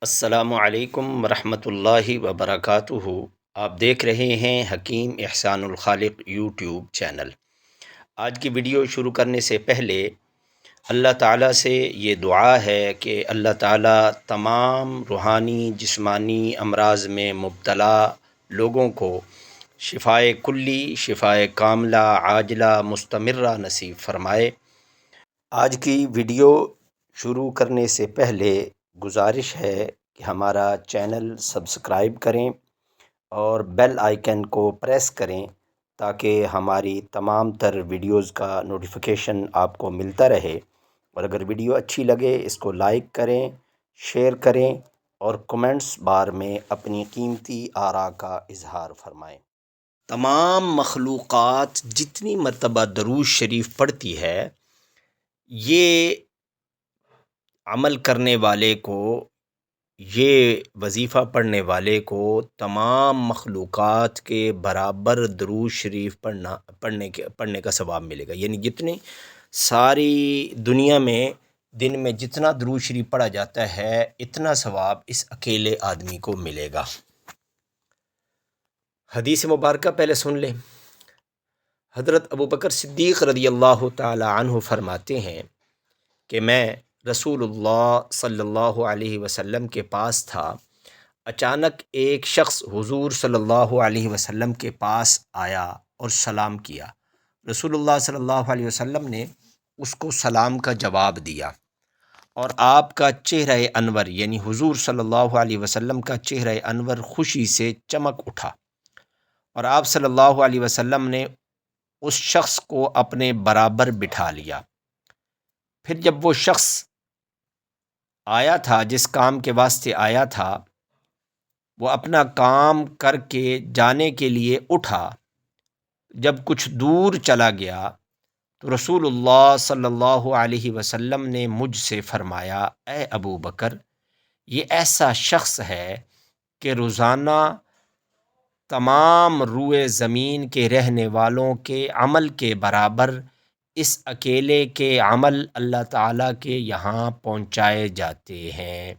السلام علیکم ورحمۃ اللہ وبرکاتہ۔ آپ دیکھ رہے ہیں حکیم احسان الخالق یوٹیوب چینل۔ آج کی ویڈیو شروع کرنے سے پہلے اللہ تعالیٰ سے یہ دعا ہے کہ اللہ تعالیٰ تمام روحانی جسمانی امراض میں مبتلا لوگوں کو شفائے کلی، شفائے کاملہ، عاجلہ، مستمرہ نصیب فرمائے۔ آج کی ویڈیو شروع کرنے سے پہلے گزارش ہے کہ ہمارا چینل سبسکرائب کریں اور بیل آئیکن کو پریس کریں تاکہ ہماری تمام تر ویڈیوز کا نوٹیفیکیشن آپ کو ملتا رہے، اور اگر ویڈیو اچھی لگے اس کو لائک کریں، شیئر کریں اور کمنٹس بار میں اپنی قیمتی آراء کا اظہار فرمائیں۔ تمام مخلوقات جتنی مرتبہ درود شریف پڑھتی ہے، یہ عمل کرنے والے کو، یہ وظیفہ پڑھنے والے کو تمام مخلوقات کے برابر درود شریف پڑھنے کا ثواب ملے گا۔ یعنی جتنی ساری دنیا میں دن میں جتنا درود شریف پڑھا جاتا ہے اتنا ثواب اس اکیلے آدمی کو ملے گا۔ حدیث مبارکہ پہلے سن لیں۔ حضرت ابوبکر صدیق رضی اللہ تعالی عنہ فرماتے ہیں کہ میں رسول اللہ صلی اللہ علیہ وسلم کے پاس تھا۔ اچانک ایک شخص حضور صلی اللہ علیہ وسلم کے پاس آیا اور سلام کیا۔ رسول اللہ صلی اللہ علیہ وسلم نے اس کو سلام کا جواب دیا اور آپ کا چہرہ انور، یعنی حضور صلی اللہ علیہ وسلم کا چہرہ انور خوشی سے چمک اٹھا، اور آپ صلی اللہ علیہ وسلم نے اس شخص کو اپنے برابر بٹھا لیا۔ پھر جب وہ شخص آیا تھا، جس کام کے واسطے آیا تھا، وہ اپنا کام کر کے جانے کے لیے اٹھا۔ جب کچھ دور چلا گیا تو رسول اللہ صلی اللہ علیہ وسلم نے مجھ سے فرمایا، اے ابو بکر، یہ ایسا شخص ہے کہ روزانہ تمام روئے زمین کے رہنے والوں کے عمل کے برابر اس اکیلے کے عمل اللہ تعالیٰ کے یہاں پہنچائے جاتے ہیں۔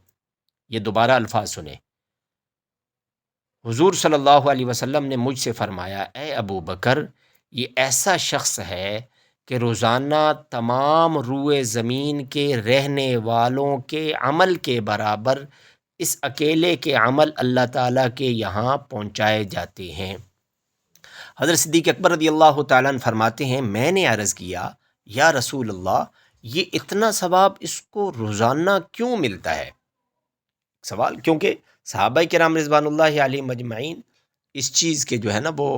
یہ دوبارہ الفاظ سنیں۔ حضور صلی اللہ علیہ وسلم نے مجھ سے فرمایا، اے ابو بکر، یہ ایسا شخص ہے کہ روزانہ تمام روئے زمین کے رہنے والوں کے عمل کے برابر اس اکیلے کے عمل اللہ تعالیٰ کے یہاں پہنچائے جاتے ہیں۔ حضرت صدیق اکبر رضی اللہ تعالیٰ عنہ فرماتے ہیں، میں نے عرض کیا، یا رسول اللہ، یہ اتنا ثواب اس کو روزانہ کیوں ملتا ہے؟ سوال، کیونکہ صحابہ کرام رضوان اللہ علیہم مجمعین اس چیز کے جو ہے نا وہ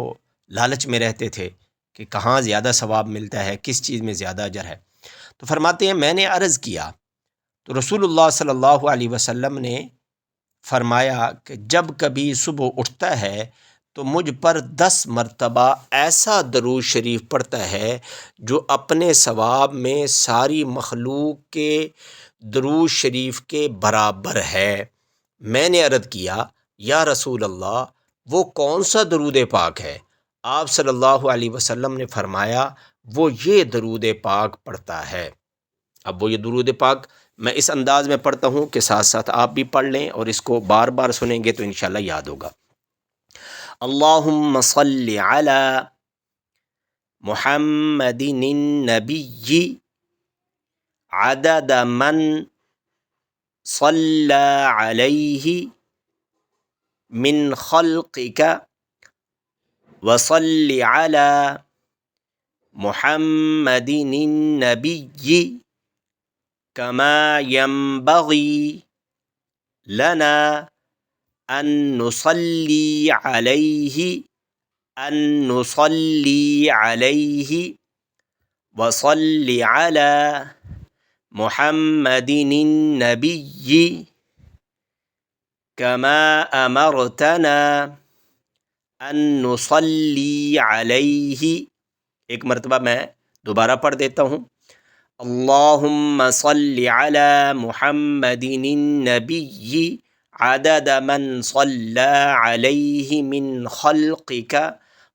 لالچ میں رہتے تھے کہ کہاں زیادہ ثواب ملتا ہے، کس چیز میں زیادہ اجر ہے۔ تو فرماتے ہیں، میں نے عرض کیا تو رسول اللہ صلی اللہ علیہ وسلم نے فرمایا کہ جب کبھی صبح اٹھتا ہے تو مجھ پر 10 مرتبہ ایسا درود شریف پڑھتا ہے جو اپنے ثواب میں ساری مخلوق کے درود شریف کے برابر ہے۔ میں نے عرض کیا، یا رسول اللہ، وہ کون سا درود پاک ہے؟ آپ صلی اللہ علیہ وسلم نے فرمایا، وہ یہ درود پاک پڑھتا ہے۔ اب وہ یہ درود پاک میں اس انداز میں پڑھتا ہوں کہ ساتھ ساتھ آپ بھی پڑھ لیں اور اس کو بار بار سنیں گے تو انشاءاللہ یاد ہوگا۔ اللہم صلی علی محمد النبی عدد من صلی علیہ من خلقک وصلی علی محمد النبی کما ينبغي لنا أن نصلي عليه وصل على محمد النبي كما أمرتنا أن نصلي عليه۔ ایک مرتبہ میں دوبارہ پڑھ دیتا ہوں۔ اللہم صلی علی محمد النبی عدد من صلی علیہ من خلقک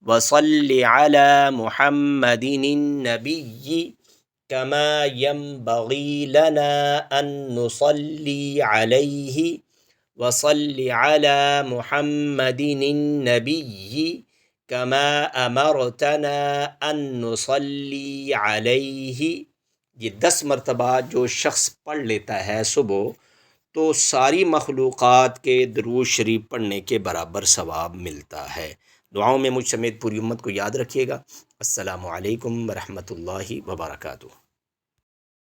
وصل علی محمد النبی كما ينبغي لنا أن نصلي عليه وصل علی محمد النبی کما امرتنا ان نصلی علیہ۔ یہ 10 مرتبہ جو شخص پڑھ لیتا ہے صبح، تو ساری مخلوقات کے درود شریف پڑھنے کے برابر ثواب ملتا ہے۔ دعاؤں میں مجھ سمیت پوری امت کو یاد رکھیے گا۔ السلام علیکم ورحمۃ اللہ وبرکاتہ۔